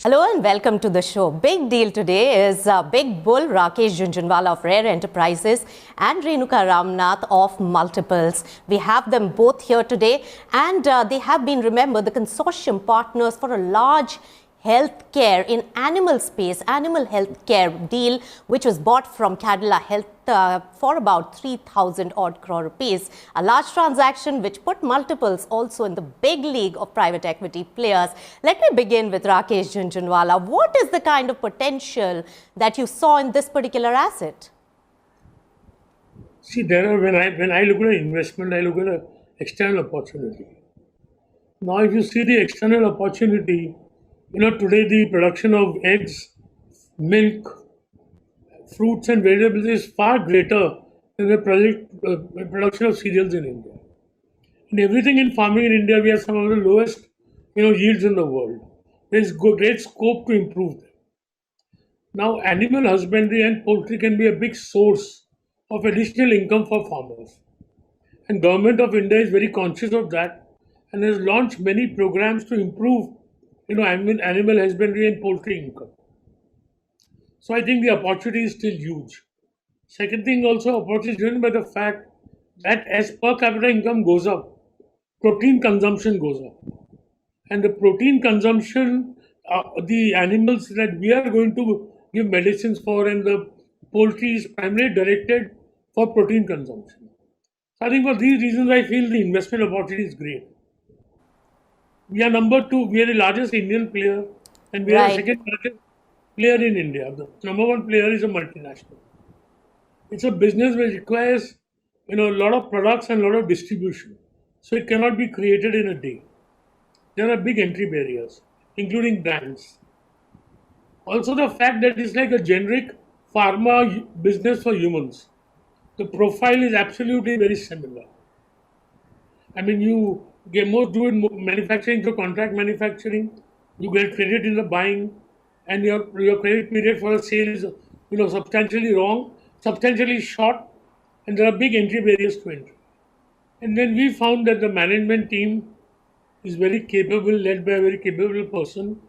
Hello and welcome to the show. Big deal today is Big Bull Rakesh Jhunjhunwala of Rare Enterprises and Renuka Ramnath of Multiples. We have them both here today, and they have been, remember, the consortium partners for a large healthcare in animal space, animal healthcare deal, which was bought from Cadila Health for about 3,000 odd crore rupees. A large transaction which put Multiples also in the big league of private equity players. Let me begin with Rakesh Jhunjhunwala. What is the kind of potential that you saw in this particular asset? See, there are when I look at an investment, I look at an external opportunity. Now, if you see the external opportunity, today the production of eggs, milk, fruits, and vegetables is far greater than the production of cereals in India. In everything in farming in India, we have some of the lowest, yields in the world. There is great scope to improve them. Now, animal husbandry and poultry can be a big source of additional income for farmers. And Government of India is very conscious of that and has launched many programs to improve, animal husbandry and poultry income. So I think the opportunity is still huge. Second thing also, opportunity is driven by the fact that as per capita income goes up, protein consumption goes up. And the protein consumption, the animals that we are going to give medicines for, and the poultry is primarily directed for protein consumption. So I think for these reasons, I feel the investment opportunity is great. We are number two. We are the largest Indian player, and we are the Right. second largest player in India. The number one player is a multinational. It's a business which requires, a lot of products and a lot of distribution. So it cannot be created in a day. There are big entry barriers, including brands. Also, the fact that it's like a generic pharma business for humans. The profile is absolutely very similar. I mean, you get more do it manufacturing through contract manufacturing. You get credit in the buying, and your credit period for a sale is substantially wrong, substantially short, and there are big entry barriers to entry. And then we found that the management team is very capable, led by a very capable person.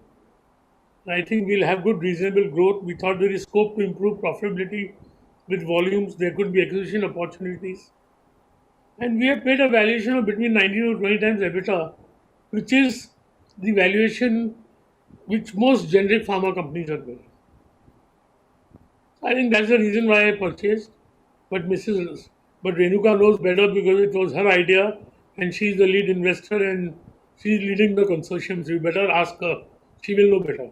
And I think we'll have good, reasonable growth. We thought there is scope to improve profitability with volumes. There could be acquisition opportunities. And we have paid a valuation of between 19 to 20 times EBITDA, which is the valuation which most generic pharma companies are doing. I think that's the reason why I purchased. But but Renuka knows better because it was her idea, and she's the lead investor and she's leading the consortium. So you better ask her. She will know better.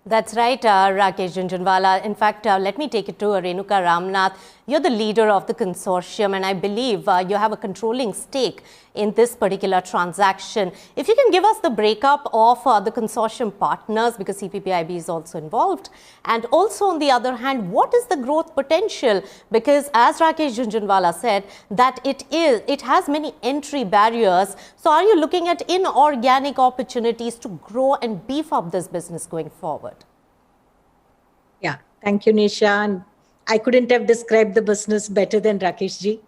That's right, Rakesh Jhunjhunwala. In fact, let me take it to Renuka Ramnath. You're the leader of the consortium, and I believe you have a controlling stake in this particular transaction. If you can give us the breakup of the consortium partners, because CPPIB is also involved, and also on the other hand, what is the growth potential? Because as Rakesh Jhunjhunwala said, that it has many entry barriers. So are you looking at inorganic opportunities to grow and beef up this business going forward? Yeah, thank you, Nisha. And I couldn't have described the business better than Rakesh ji.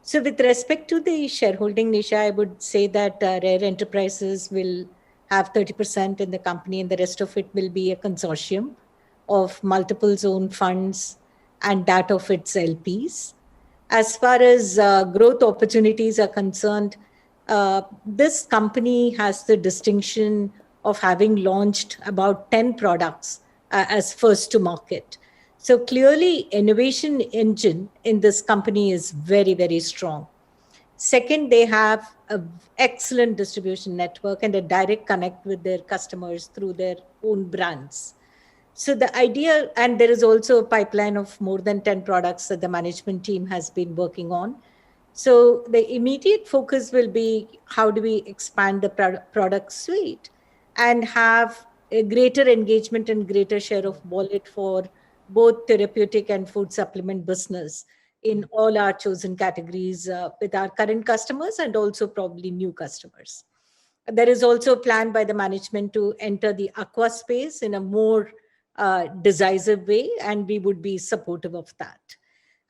So with respect to the shareholding, Nisha, I would say that Rare Enterprises will have 30% in the company, and the rest of it will be a consortium of multiple own funds and that of its LPs. As far as growth opportunities are concerned, this company has the distinction of having launched about 10 products as first to market. So clearly, innovation engine in this company is very, very strong. Second, they have an excellent distribution network and a direct connect with their customers through their own brands. So the idea, and there is also a pipeline of more than 10 products that the management team has been working on. So the immediate focus will be how do we expand the product suite and have a greater engagement and greater share of wallet for both therapeutic and food supplement business in all our chosen categories with our current customers and also probably new customers. There is also a plan by the management to enter the aqua space in a more decisive way, and we would be supportive of that.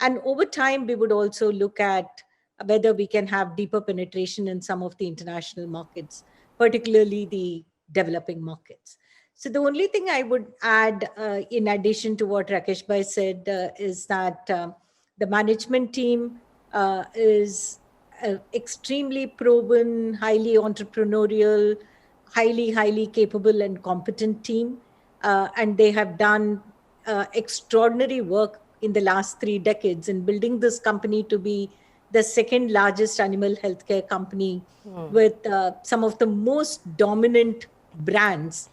And over time, we would also look at whether we can have deeper penetration in some of the international markets, particularly the developing markets. So the only thing I would add, in addition to what Rakesh Bhai said, is that the management team is extremely proven, highly entrepreneurial, highly capable and competent team. And they have done extraordinary work in the last 3 decades in building this company to be the second largest animal healthcare company with some of the most dominant brands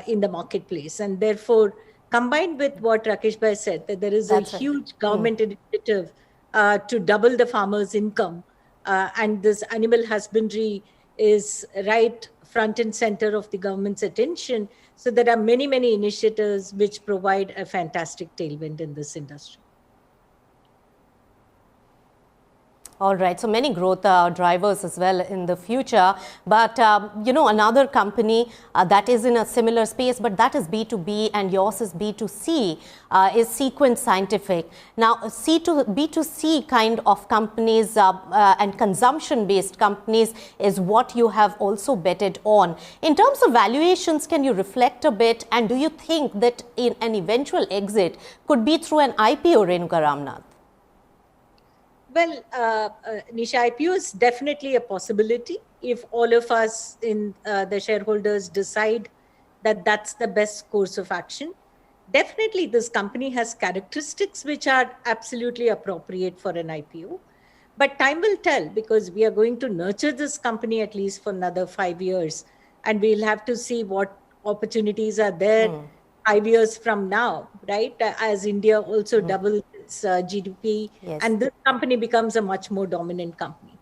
in the marketplace. And therefore, combined with what Rakesh Bhai said, that there is That's a right. huge government initiative to double the farmer's income. And this animal husbandry is right front and center of the government's attention. So there are many initiatives which provide a fantastic tailwind in this industry. All right, so many growth drivers as well in the future. But, another company that is in a similar space, but that is B2B and yours is B2C, is Sequent Scientific. Now, B2C kind of companies and consumption-based companies is what you have also betted on. In terms of valuations, can you reflect a bit? And do you think that in an eventual exit could be through an IPO, Renuka Ramnath? Well, Nisha, IPO is definitely a possibility if all of us in the shareholders decide that that's the best course of action. Definitely, this company has characteristics which are absolutely appropriate for an IPO. But time will tell, because we are going to nurture this company at least for another 5 years. And we'll have to see what opportunities are there 5 years from now, right? As India also doubles its GDP, Yes. and this company becomes a much more dominant company.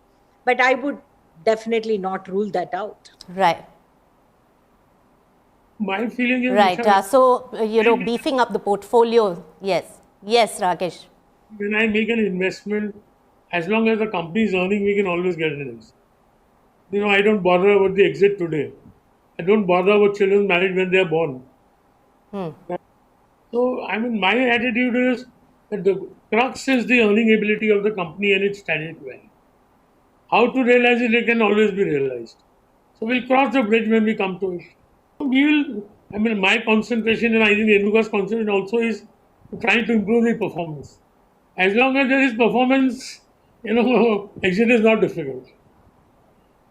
But I would definitely not rule that out. Right. My feeling is, Right. Nisha, Beefing up the portfolio. Yes. Yes, Rakesh. when I make an investment, as long as the company is earning, we can always get an exit. I don't bother about the exit today. I don't bother about children married when they are born. So, my attitude is that the crux is the earning ability of the company and its strategic value. How to realize it can always be realized. So, we'll cross the bridge when we come to it. My concentration, and I think Renuka's concentration also, is trying to improve the performance. As long as there is performance, exit is not difficult.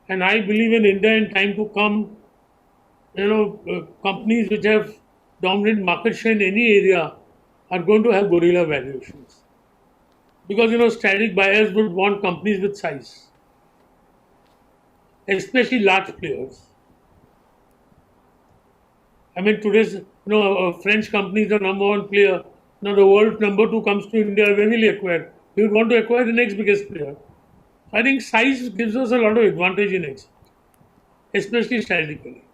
And I believe in India in time to come, companies which have dominant market share in any area are going to have gorilla valuations. Because, strategic buyers would want companies with size, especially large players. Today's, French company is the number one player. Now the world number 2 comes to India, when will he acquire? He would want to acquire the next biggest player. I think size gives us a lot of advantage in exit, especially strategically.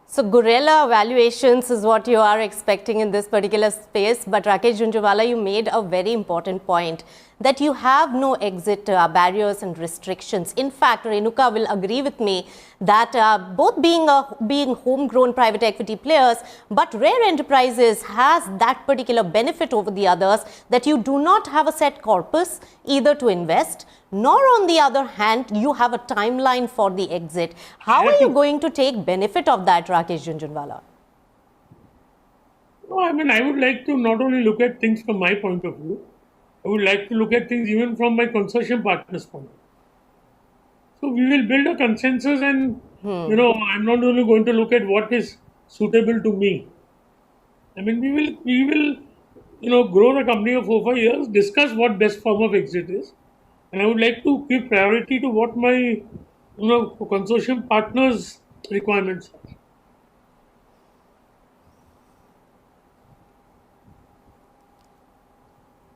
So gorilla valuations is what you are expecting in this particular space. But Rakesh Jhunjhunwala, you made a very important point that you have no exit barriers and restrictions. In fact, Renuka will agree with me that both being homegrown private equity players, but Rare Enterprises has that particular benefit over the others, that you do not have a set corpus either to invest, nor on the other hand, you have a timeline for the exit. How are you going to take benefit of that, Rakesh Jhunjhunwala? No, I would like to not only look at things from my point of view, I would like to look at things even from my consortium partner's point of view. So we will build a consensus, and I'm not only going to look at what is suitable to me. We will grow the company for 4-5 years, discuss what best form of exit is, and I would like to give priority to what my consortium partners' requirements are.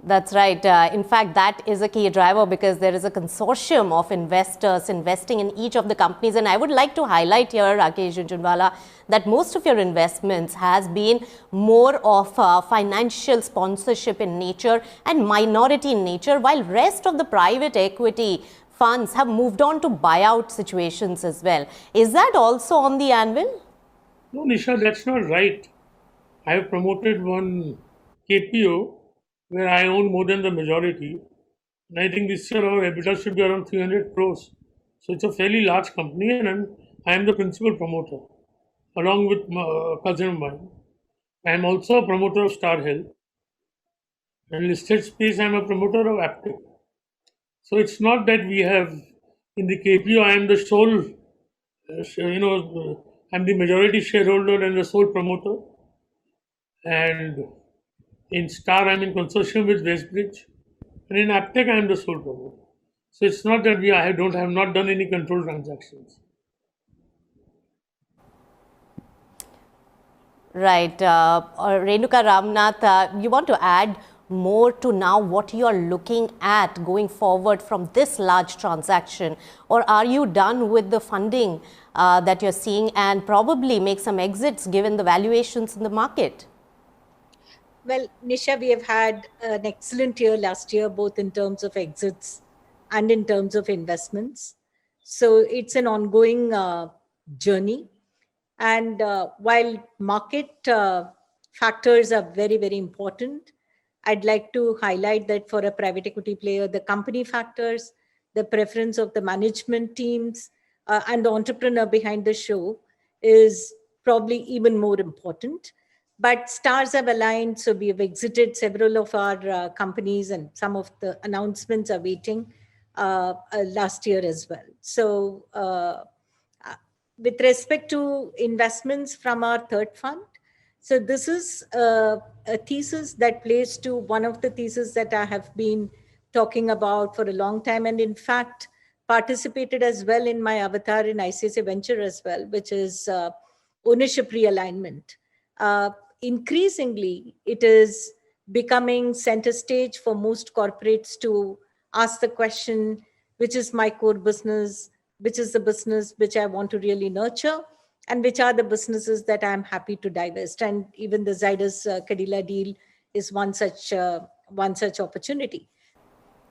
That's right. In fact, that is a key driver, because there is a consortium of investors investing in each of the companies. And I would like to highlight here, Rakesh Jhunjhunwala, that most of your investments has been more of financial sponsorship in nature and minority in nature, while rest of the private equity funds have moved on to buyout situations as well. Is that also on the anvil? No, Nisha, that's not right. I have promoted one KPO, where I own more than the majority. And I think this year our EBITDA should be around 300 crores. So it's a fairly large company, and I am the principal promoter, along with my cousin of mine. I am also a promoter of Star Health. And listed space, I am a promoter of Aptec. So it's not that we have, in the KPO, I am the sole, I'm the majority shareholder and the sole promoter. And in Star, I'm in consortium with Westbridge. And in Aptec, I'm the sole promoter. So it's not that I have not done any control transactions. Right. Renuka Ramnath, you want to add more to now what you are looking at going forward from this large transaction? Or are you done with the funding that you're seeing and probably make some exits given the valuations in the market? Well, Nisha, we have had an excellent year last year, both in terms of exits and in terms of investments. So it's an ongoing journey. And while market factors are very, very important, I'd like to highlight that for a private equity player, the company factors, the preference of the management teams, and the entrepreneur behind the show is probably even more important. But stars have aligned, so we have exited several of our companies, and some of the announcements are waiting last year as well. So with respect to investments from our third fund, so this is a thesis that plays to one of the theses that I have been talking about for a long time, and in fact participated as well in my avatar in ICICI Venture as well, which is ownership realignment. Increasingly, it is becoming center stage for most corporates to ask the question, which is my core business, which is the business which I want to really nurture, and which are the businesses that I'm happy to divest. And even the Zydus Cadila deal is one such opportunity.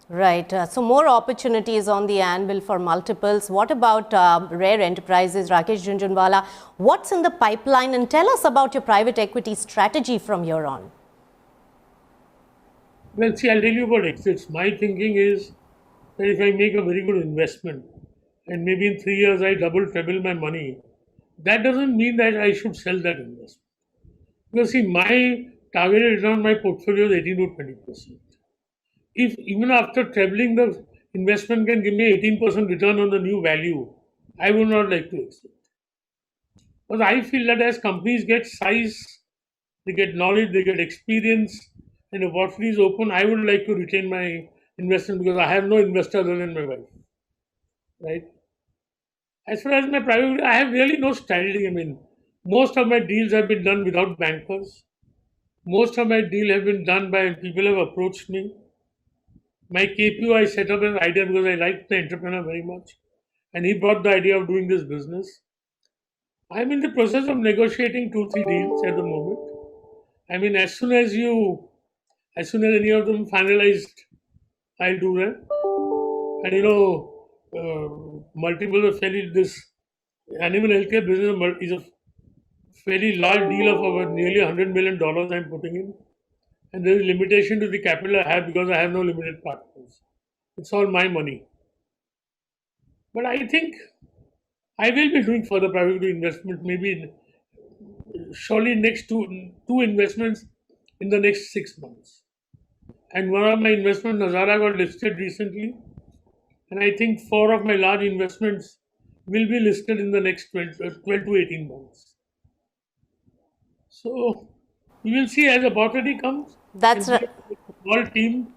Right. So more opportunities on the anvil for multiples. What about Rare Enterprises, Rakesh Jhunjhunwala? What's in the pipeline? And tell us about your private equity strategy from here on. Well, see, I'll tell you about exits. My thinking is that if I make a very good investment and maybe in 3 years I double, treble my money, that doesn't mean that I should sell that investment. Because see, my targeted return on my portfolio is 18 to 20%. If even after trebling the investment can give me 18% return on the new value, I would not like to exit. Because I feel that as companies get size, they get knowledge, they get experience, and opportunities open, I would like to retain my investment because I have no investor other than my wife. Right? As far as my private, I have really no strategy. I mean, most of my deals have been done without bankers. Most of my deals have been done by people who have approached me. My KPO I set up as an idea because I liked the entrepreneur very much. And he brought the idea of doing this business. I'm in the process of negotiating 2-3 deals at the moment. I mean, as soon as any of them finalized, I'll do that. And multiple of this animal healthcare business is a fairly large deal of about nearly $100 million I'm putting in. And there is limitation to the capital I have because I have no limited partners. It's all my money. But I think I will be doing further private equity investment, maybe surely next two investments in the next 6 months. And one of my investments, Nazara, got listed recently. And I think 4 of my large investments will be listed in the next 12 to 18 months. So we will see as opportunity comes. That's right. Small team,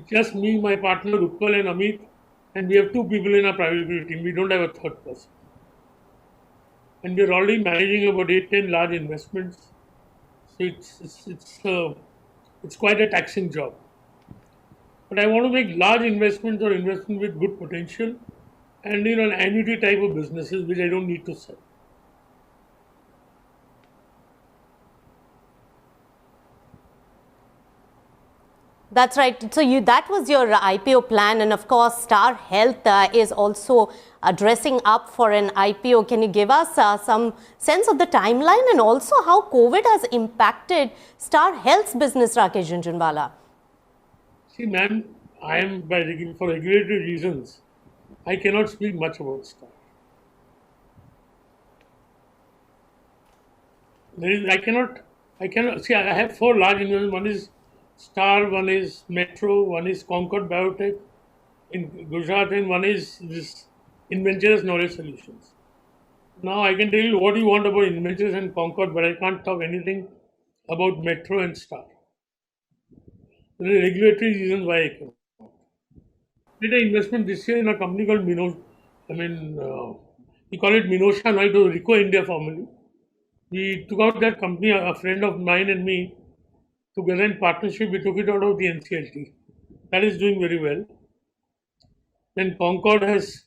just me, my partner Utpal and Amit, and we have 2 people in our private equity team. We don't have a third person. And we're already managing about 8-10 large investments. So it's quite a taxing job. But I want to make large investments or investment with good potential and an annuity type of businesses which I don't need to sell. That's right. So that was your IPO plan, and of course, Star Health is also dressing up for an IPO. Can you give us some sense of the timeline and also how COVID has impacted Star Health's business, Rakesh Jhunjhunwala? See, ma'am, I am for regulatory reasons, I cannot speak much about Star. I cannot see. I have four large investments. One is Star, one is Metro, one is Concord Biotech in Gujarat, and one is this Inventures Knowledge Solutions. Now I can tell you what you want about Inventures and Concord, but I can't talk anything about Metro and Star. There are regulatory reasons why I cannot. I did an investment this year in a company called we call it Minosha, now it was Rico India formerly. We took out that company, a friend of mine and me, together in partnership, we took it out of the NCLT. That is doing very well. Then Concord has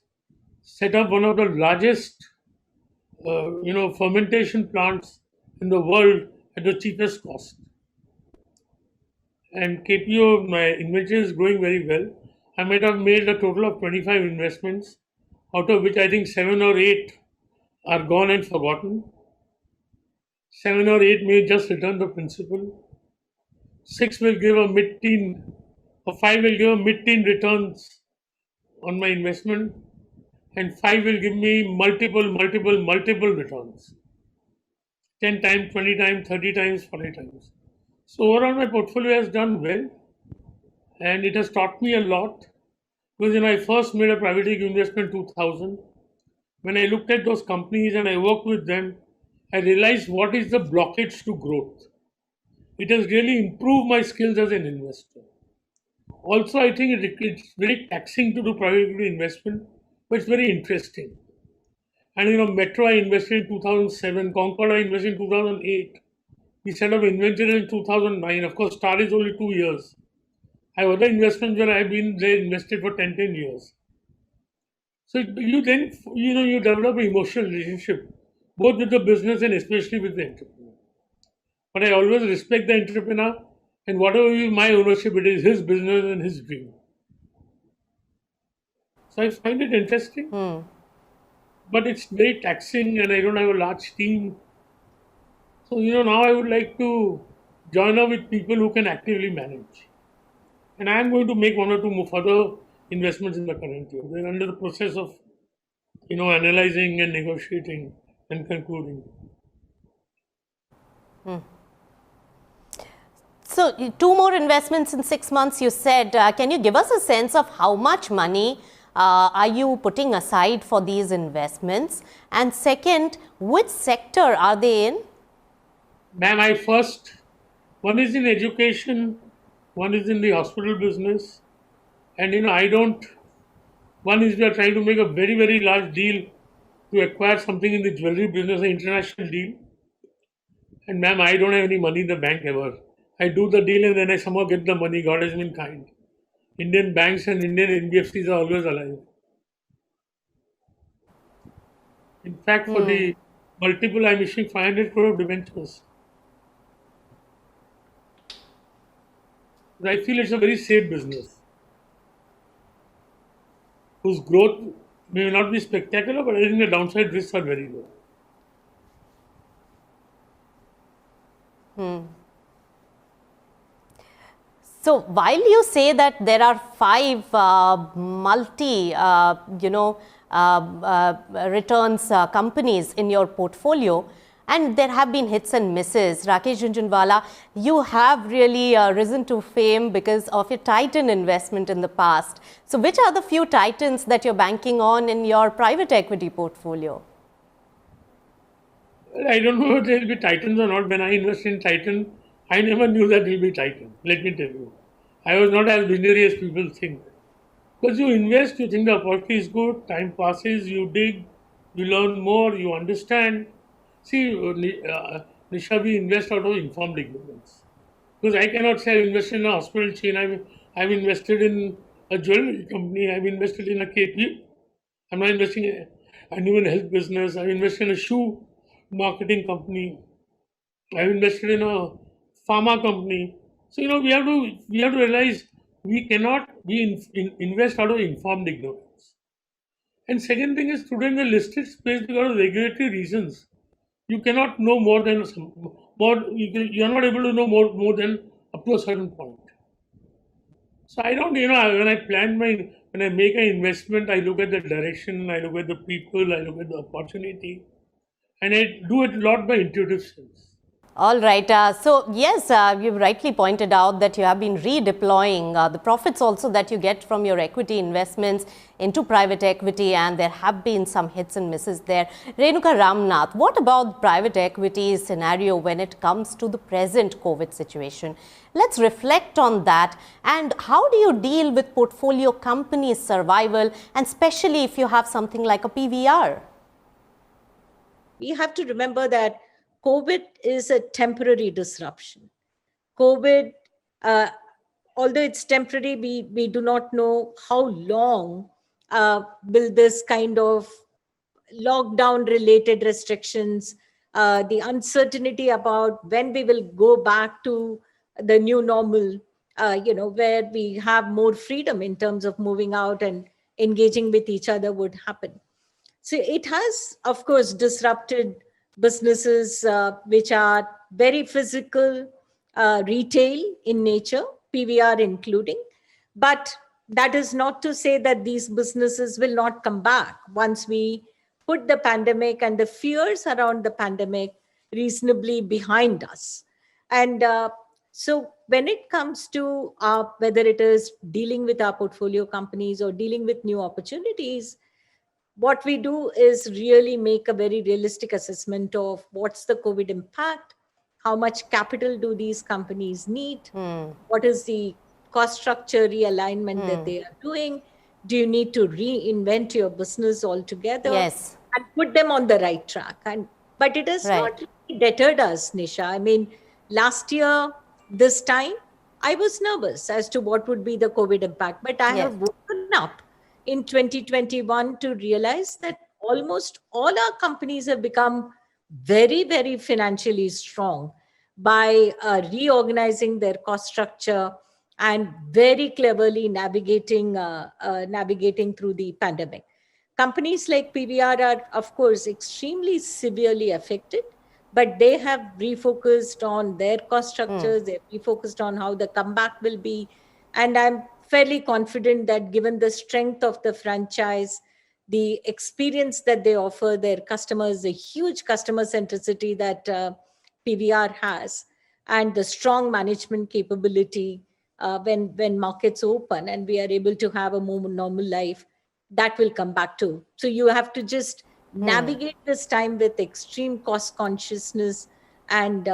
set up one of the largest, fermentation plants in the world at the cheapest cost. And KPO, my inventory is growing very well. I might have made a total of 25 investments, out of which I think 7 or 8 are gone and forgotten. 7 or 8 may just return the principal. 6 will give a mid-teen, or 5 will give a mid-teen returns on my investment, and 5 will give me multiple returns. 10 times, 20 times, 30 times, 40 times. So overall my portfolio has done well, and it has taught me a lot, because when I first made a private equity investment in 2000, when I looked at those companies and I worked with them, I realized what is the blockage to growth. It has really improved my skills as an investor. Also, I think it's very taxing to do private equity investment, but it's very interesting. And Metro I invested in 2007, Concord I invested in 2008. We set up Inventure in 2009. Of course, Star is only 2 years. I have other investments where I've been there invested for 10 years. So you then, you develop an emotional relationship, both with the business and especially with the entrepreneur. But I always respect the entrepreneur, and whatever is my ownership, it is his business and his dream. So I find it interesting, but it's very taxing, and I don't have a large team. So, now I would like to join up with people who can actively manage. And I am going to make 1 or 2 further investments in the current year. We're under the process of, analyzing and negotiating and concluding. So 2 more investments in 6 months, you said. Can you give us a sense of how much money are you putting aside for these investments? And second, which sector are they in? Ma'am, one is in education, one is in the hospital business, and one is we are trying to make a very, very large deal to acquire something in the jewelry business, an international deal. And ma'am, I don't have any money in the bank ever. I do the deal and then I somehow get the money. God has been kind. Indian banks and Indian NBFCs are always alive. In fact, for the multiple, I'm issuing 500 crore of debentures. I feel it's a very safe business, whose growth may not be spectacular, but I think the downside risks are very low. So while you say that there are 5 returns companies in your portfolio, and there have been hits and misses, Rakesh Jhunjhunwala, you have really risen to fame because of your Titan investment in the past. So which are the few Titans that you're banking on in your private equity portfolio? Well, I don't know if there will be Titans or not. When I invested in Titan, I never knew that there will be Titan. Let me tell you. I was not as visionary as people think. Because you invest, you think the opportunity is good, time passes, you dig, you learn more, you understand. See, Nisha, we invest out of informed ignorance. Because I cannot say I've invested in a hospital chain, I've invested in a jewelry company, I've invested in a KP. I'm not investing in an even health business, I've invested in a shoe marketing company, I've invested in a pharma company. So we have to realize we cannot invest out of informed ignorance. And second thing is today in the listed space because of regulatory reasons, you cannot know more than you are not able to know more than up to a certain point. So I don't, when I make an investment, I look at the direction, I look at the people, I look at the opportunity, and I do it a lot by intuitive sense. All right. So, yes, you've rightly pointed out that you have been redeploying the profits also that you get from your equity investments into private equity, and there have been some hits and misses there. Renuka Ramnath, what about private equity scenario when it comes to the present COVID situation? Let's reflect on that. And how do you deal with portfolio companies' survival, and especially if you have something like a PVR? We have to remember that COVID is a temporary disruption. COVID, although it's temporary, we do not know how long will this kind of lockdown related restrictions, the uncertainty about when we will go back to the new normal, where we have more freedom in terms of moving out and engaging with each other would happen. So it has, of course, disrupted businesses which are very physical, retail in nature, PVR including. But that is not to say that these businesses will not come back once we put the pandemic and the fears around the pandemic reasonably behind us. And so when it comes to whether it is dealing with our portfolio companies or dealing with new opportunities, what we do is really make a very realistic assessment of what's the COVID impact, how much capital do these companies need, what is the cost structure realignment that they are doing, do you need to reinvent your business altogether, Yes. and put them on the right track. But it has not really deterred us, Nisha. I mean, last year, this time, I was nervous as to what would be the COVID impact, but I have woken up in 2021 to realize that almost all our companies have become very, very financially strong by reorganizing their cost structure and very cleverly navigating through the pandemic. Companies like PVR are, of course, extremely severely affected, but they have refocused on their cost structures, they've refocused on how the comeback will be. And I'm fairly confident that given the strength of the franchise, the experience that they offer their customers, the huge customer centricity that PVR has, and the strong management capability when markets open and we are able to have a more normal life, that will come back too. So you have to just navigate this time with extreme cost consciousness and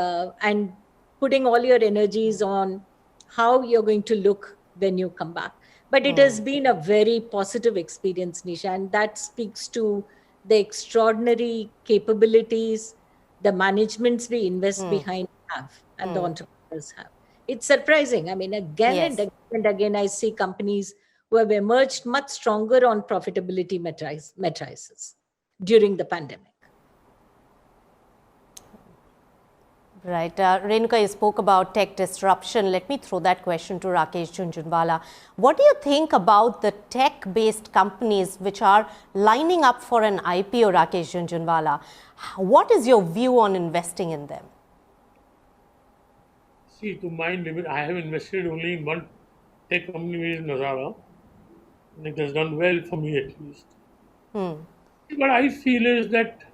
putting all your energies on how you're going to look when you come back. But it has been a very positive experience, Nisha, and that speaks to the extraordinary capabilities the managements we invest behind have and the entrepreneurs have. It's surprising. I mean, again and again, I see companies who have emerged much stronger on profitability matrices during the pandemic. Right. Renuka, you spoke about tech disruption. Let me throw that question to Rakesh Jhunjhunwala. What do you think about the tech-based companies which are lining up for an IPO, Rakesh Jhunjhunwala? What is your view on investing in them? See, to my limit, I have invested only in one tech company, which is Nazara. And it has done well for me at least. What I feel is that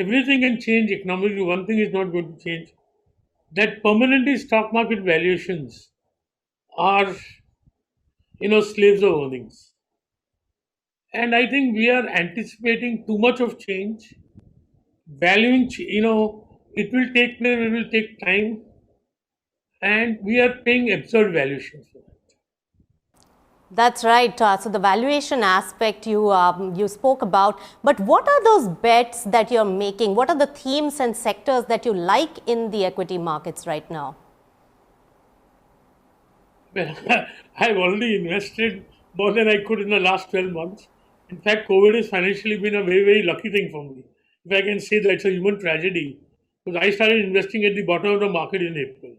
everything can change economically. One thing is not going to change. That permanently stock market valuations are, slaves of earnings. And I think we are anticipating too much of change. Valuing, it will take place, it will take time. And we are paying absurd valuations for it. That's right. So the valuation aspect you spoke about, but what are those bets that you're making? What are the themes and sectors that you like in the equity markets right now? Well, I've already invested more than I could in the last 12 months. In fact, COVID has financially been a very, very lucky thing for me. If I can say that it's a human tragedy, because I started investing at the bottom of the market in April.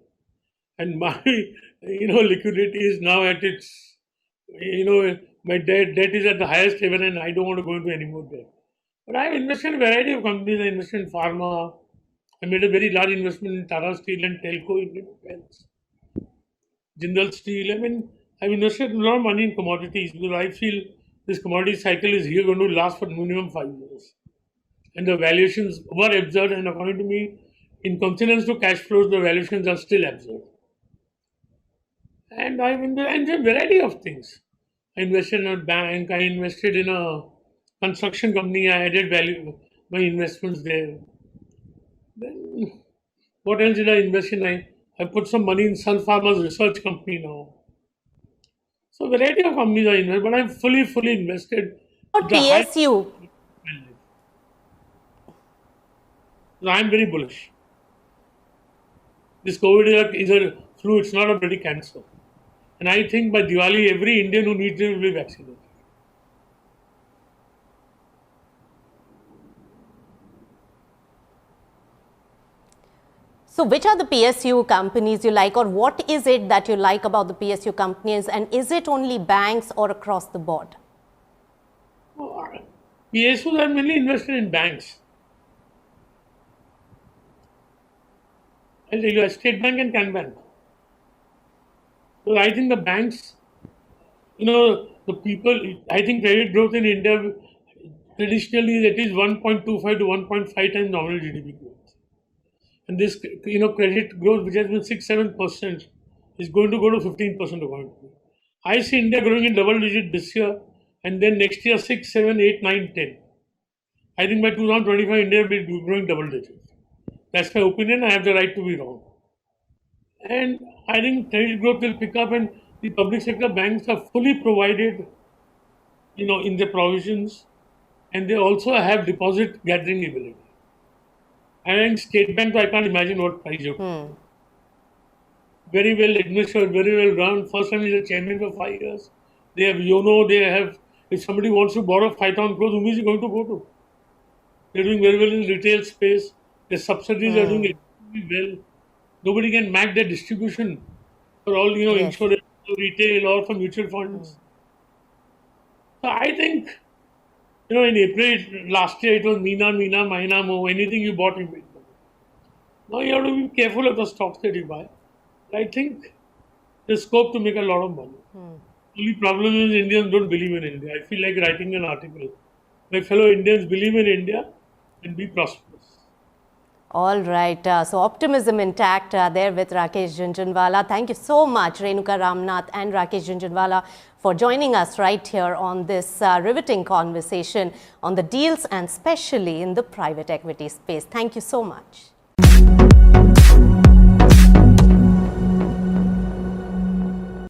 and my liquidity is now at its my debt is at the highest level, and I don't want to go into any more debt. But I have invested in a variety of companies. I invested in pharma. I made a very large investment in Tata Steel and Telco Indian Defence, Jindal Steel. I mean, I've invested a lot of money in commodities because I feel this commodity cycle is here going to last for minimum 5 years. And the valuations were absurd, and according to me, in consonance to cash flows, the valuations are still absurd. And I've invested in a variety of things. I invested in a bank, I invested in a construction company, I added value, my investments there. Then, what else did I invest in? I put some money in Sun Pharma's research company now. So, a variety of companies I invest, but I'm fully invested. Or PSU? So I'm very bullish. This COVID is a flu, it's not a bloody cancer. And I think by Diwali, every Indian who needs it will be vaccinated. So which are the PSU companies you like, or what is it that you like about the PSU companies, and is it only banks or across the board? PSUs are mainly invested in banks. I'll tell you, State Bank and Can Bank. So I think the banks, the people, I think credit growth in India traditionally is at least 1.25 to 1.5 times nominal GDP growth. And this, credit growth, which has been 6-7%, is going to go to 15% according to me. I see India growing in double digit this year, and then next year 6, 7, 8, 9, 10. I think by 2025, India will be growing double digit. That's my opinion. I have the right to be wrong. And I think credit growth will pick up, and the public sector banks are fully provided, in their provisions, and they also have deposit gathering ability. I think State Bank, I can't imagine what price you pay. Very well administered, very well run. First time he's a chairman for 5 years. They have they have, if somebody wants to borrow 5,000 crores, whom is he going to go to? They're doing very well in the retail space. The subsidies are doing extremely well. Nobody can match their distribution for all, insurance, retail, or for mutual funds. So I think, in April last year, it was Meena, Mahina, Mo. Anything you bought, you made money. Now you have to be careful of the stocks that you buy. I think there's scope to make a lot of money. The only problem is Indians don't believe in India. I feel like writing an article. My fellow Indians believe in India and be prosperous. All right. So optimism intact there with Rakesh Jhunjhunwala. Thank you so much, Renuka Ramnath and Rakesh Jhunjhunwala, for joining us right here on this riveting conversation on the deals and especially in the private equity space. Thank you so much.